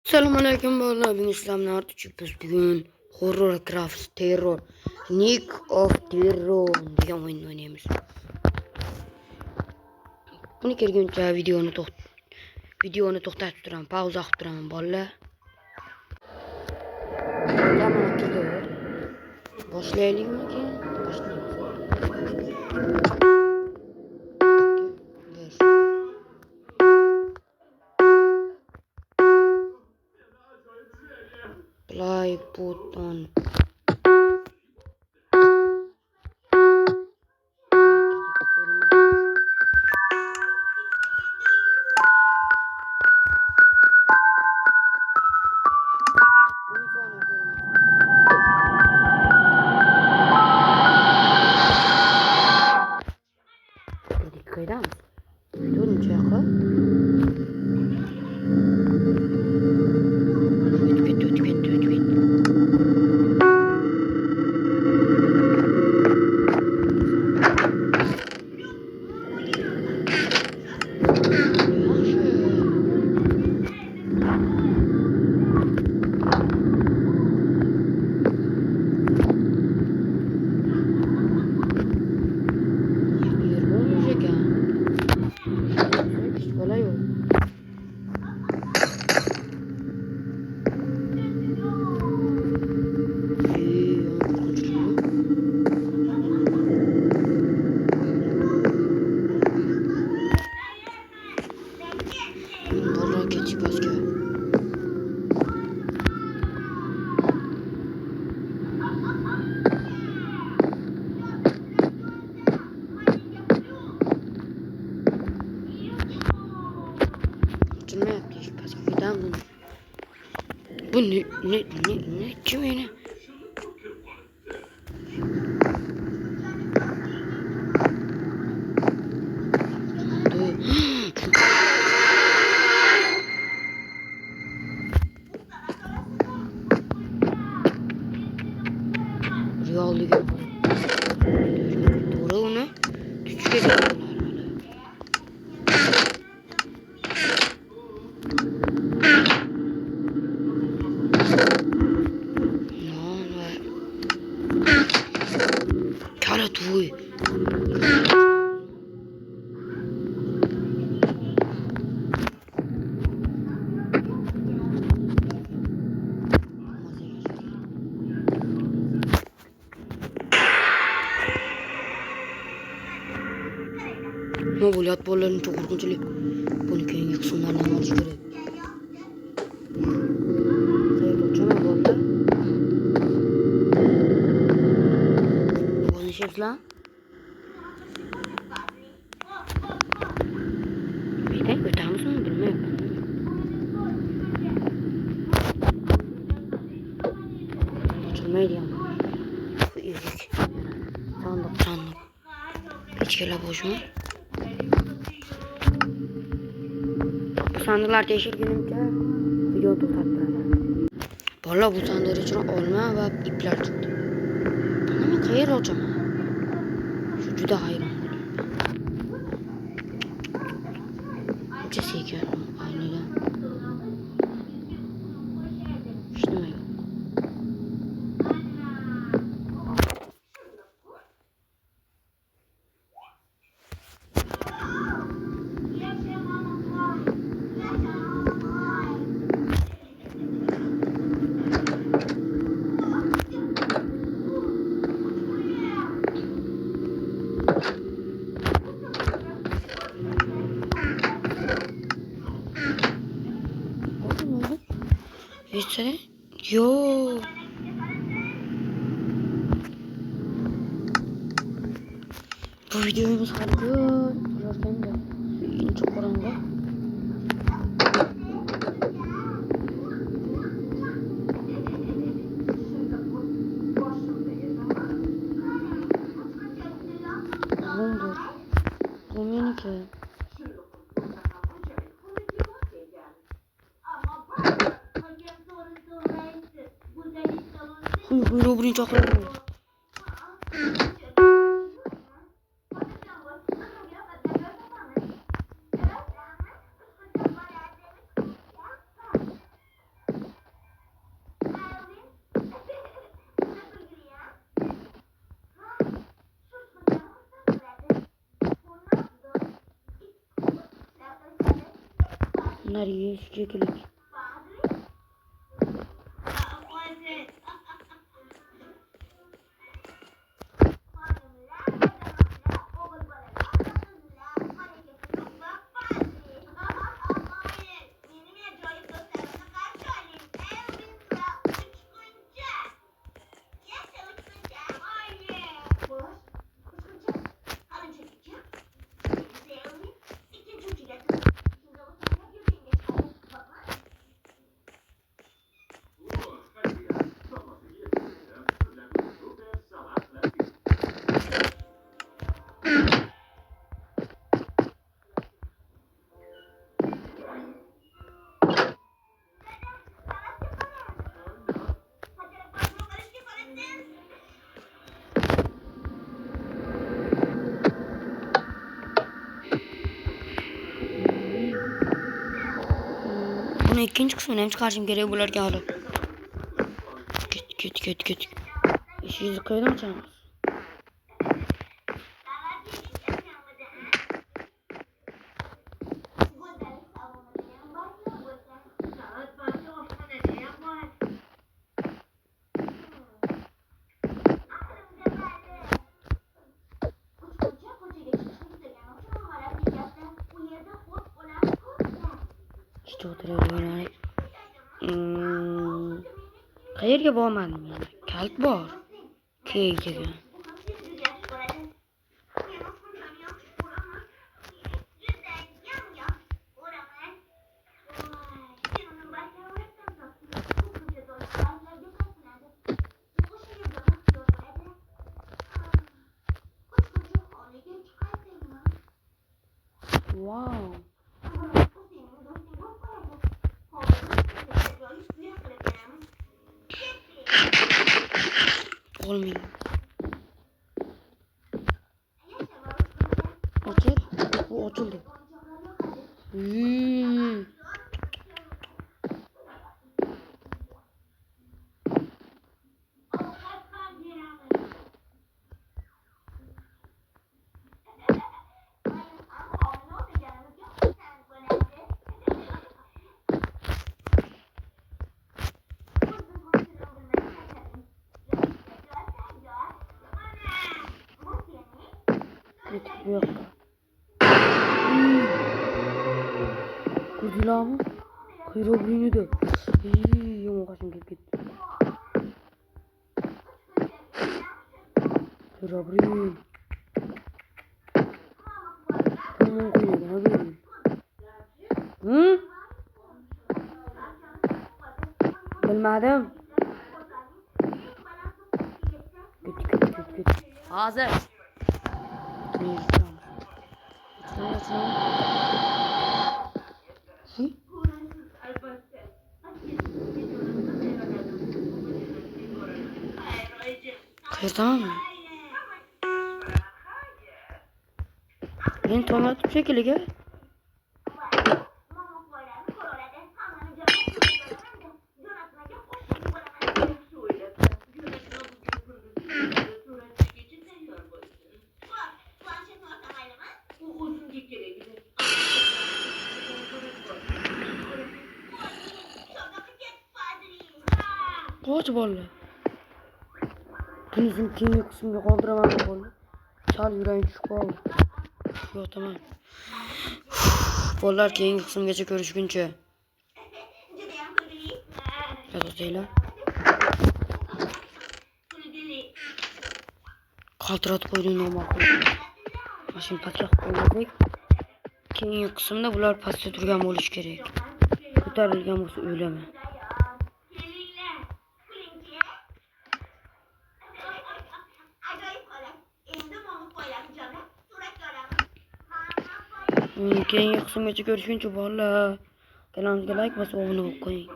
Selamünaleyküm beyler, ben İslam Nartıcı. Biz bugün Horror Crafts Terror Nick of Terror degan oyun oynayamiz. Buni kelguncha videoni to'xtatib turaman, pauza qilib turaman bolalar. Mana keldi. Boshlaylikmi? Play button. Koydamız. Dönünce yakı. Ne yaptı işte pasküden bunu. Bu ne kim yani? Rüyalı gibi. Doğru onu. Küçük ediyorlar. Kara tuğuy. Ne bu lat bollarının çok korkunçluğu. Bunu köyün kısımlarından alış gerek. Sayı koçana bollar. Konuşuyoruz lan. Bir de götür mısın bilmiyorum. Açılmayı diyeyim. Bu izlik. Sandık. Hiç kere boş mu? Bu sandıklar değişirgenince video to'xtatib. Bola bu sandık için olma ve ipler çıktı. Bana mı hayır hocam? Şu juda hayran. Necha sekin aynada. Hech nima yo'q. Geçsene. Yo. Bu videomuz harika. Birazdan da yine çok karanlık. Oğlumdur. Olmuyor ki. Kuyruğu buraya çok karanlık. Onlar yiyiş şekillik. Bunu ikinci kısmını hem çıkartayım gereği bularken alıp. Git. İşi kaydı mı canım? İşte oturuyorum. Qayerga bormadim yani. Kalt bor. Keygaga. Wow. Olmuyor. Açıl. Bu açıldı. Yok. Kurdular mı? Kıyroğlu'nu da. Yumuk kaçım git. Kıyroğlu. Tamam koyuyor abi. Hı? Bilmedim. Git. Hazır. Tamam mı? Ben tomat şekilde gel. Kaç bolla? Denizin kemiği kısmını kaldıramam bu bolla. Çal yüreğin düşük oldu. Yok tamam. Bollar keyingi kısımgacha görüşgünçe. Yo'q deylar. Qaltiratib qo'ydim noma'qul. Mashina pastroq qo'ydik. Keyingi qismda bular pastda turgan bo'lishi kerak. Ko'tarilgan bo'lsa o'laman. Keyingi qismgacha ko'rishguncha bolalar, kanalga like bosib obuna bo'lib qo'ying.